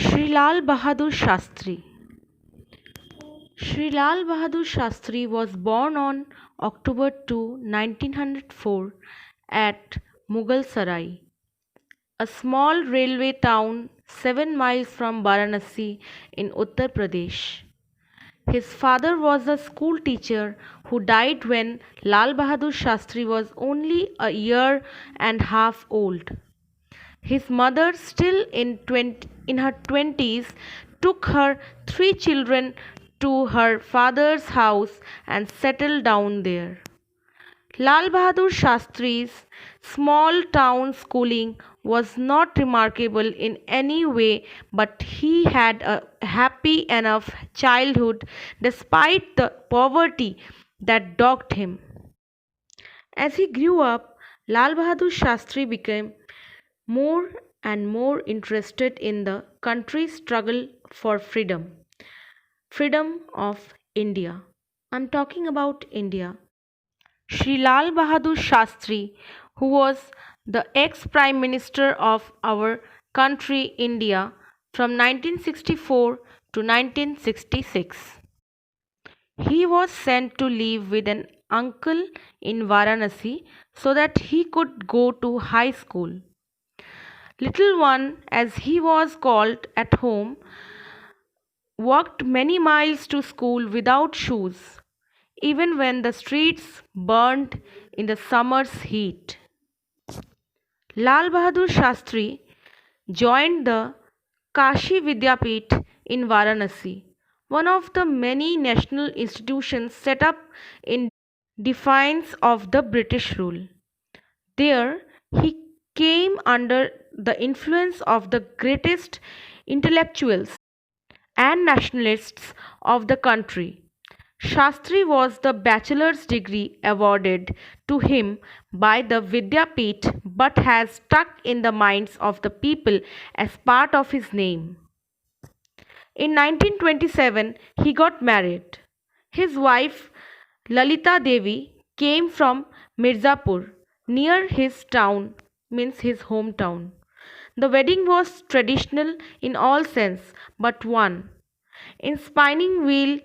Sri Lal Bahadur Shastri. Sri Lal Bahadur Shastri was born on October 2, 1904 at Mughalsarai, a small railway town 7 miles from Varanasi in Uttar Pradesh. His father was a school teacher who died when Lal Bahadur Shastri was only a year and a half old. His mother, still in her 20s, took her three children to her father's house and settled down there. Lal Bahadur Shastri's small town schooling was not remarkable in any way, but he had a happy enough childhood despite the poverty that dogged him. As he grew up, Lal Bahadur Shastri became more and more interested in the country's struggle for freedom of India. I'm talking about India. Sri Lal Bahadur Shastri, who was the ex Prime Minister of our country, India, from 1964 to 1966. He was sent to live with an uncle in Varanasi so that he could go to high school. Little One, as he was called at home, walked many miles to school without shoes, even when the streets burned in the summer's heat. Lal Bahadur Shastri joined the Kashi Vidyapith in Varanasi, one of the many national institutions set up in defiance of the British rule. There, he came under the influence of the greatest intellectuals and nationalists of the country. Shastri was the bachelor's degree awarded to him by the Vidyapith but has stuck in the minds of the people as part of his name. In 1927, he got married. His wife, Lalita Devi, came from Mirzapur, near his town, means his hometown. The wedding was traditional in all sense but one. In spinning wheel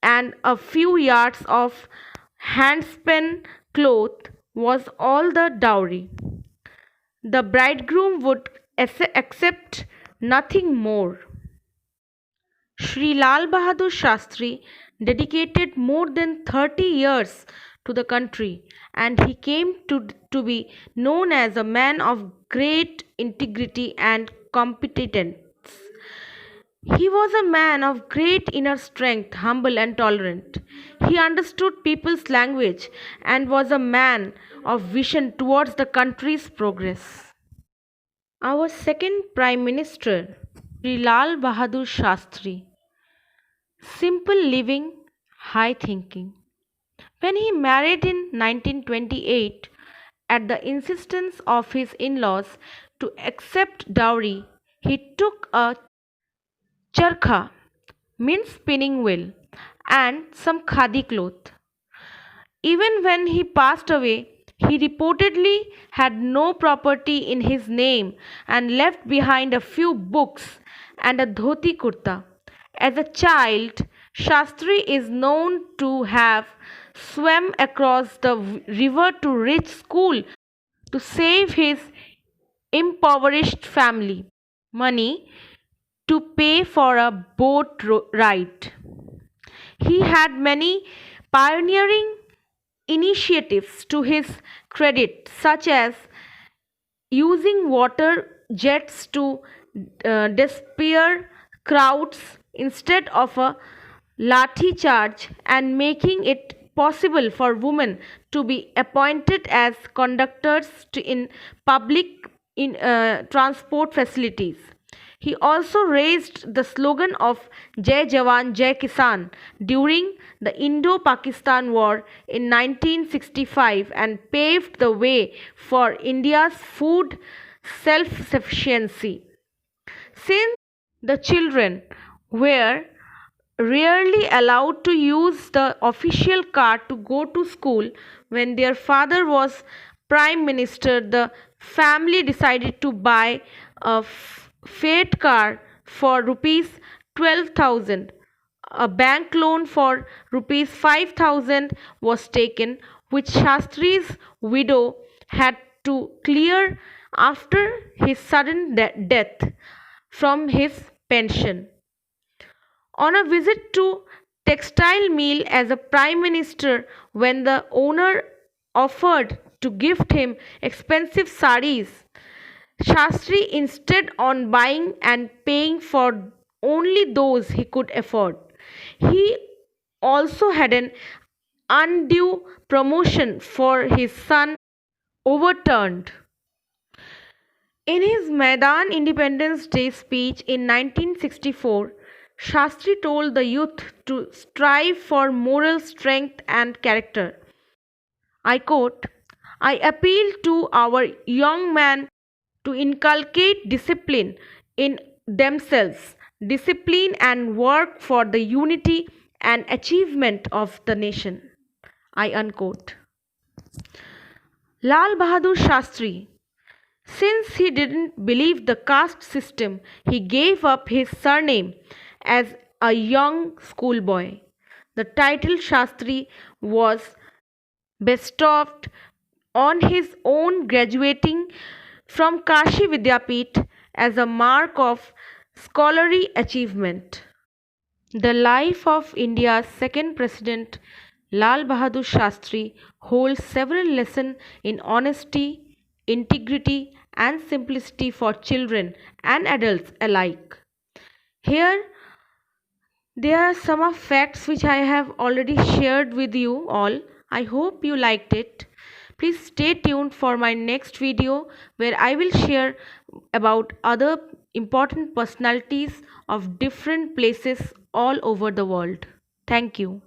and a few yards of handspun cloth was all the dowry. The bridegroom would accept nothing more. Sri Lal Bahadur Shastri dedicated more than 30 years to the country, and he came to be known as a man of great integrity and competence. He was a man of great inner strength, humble and tolerant. He understood people's language and was a man of vision towards the country's progress. Our second Prime Minister, Sri Lal Bahadur Shastri. Simple living, high thinking. When he married in 1928, at the insistence of his in laws to accept dowry, he took a charkha, means spinning wheel, and some khadi cloth. Even when he passed away, he reportedly had no property in his name and left behind a few books and a dhoti kurta. As a child, Shastri is known to have swam across the river to reach school to save his impoverished family money to pay for a boat ride. He had many pioneering initiatives to his credit, such as using water jets to disperse crowds instead of a lathi charge and making it possible for women to be appointed as conductors in public transport facilities. He also raised the slogan of Jai Jawan Jai Kisan during the Indo-Pakistan War in 1965 and paved the way for India's food self-sufficiency. Since the children were rarely allowed to use the official car to go to school when their father was prime minister, the family decided to buy a freight car for rupees 12,000. A bank loan for rupees 5,000 was taken, which Shastri's widow had to clear after his sudden death from his pension. On a visit to textile mill as a prime minister, when the owner offered to gift him expensive saris, Shastri insisted on buying and paying for only those he could afford. He also had an undue promotion for his son overturned. In his Maidan Independence Day speech in 1964, Shastri told the youth to strive for moral strength and character. I quote, I appeal to our young men to inculcate discipline in themselves, discipline and work for the unity and achievement of the nation. I unquote. Lal Bahadur Shastri, since he didn't believe the caste system, he gave up his surname as a young schoolboy. The title Shastri was bestowed on his own graduating from Kashi Vidyapith as a mark of scholarly achievement. The life of India's second president, Lal Bahadur Shastri, holds several lessons in honesty, integrity, and simplicity for children and adults alike. Here, there are some of facts which I have already shared with you all. I hope you liked it. Please stay tuned for my next video where I will share about other important personalities of different places all over the world. Thank you.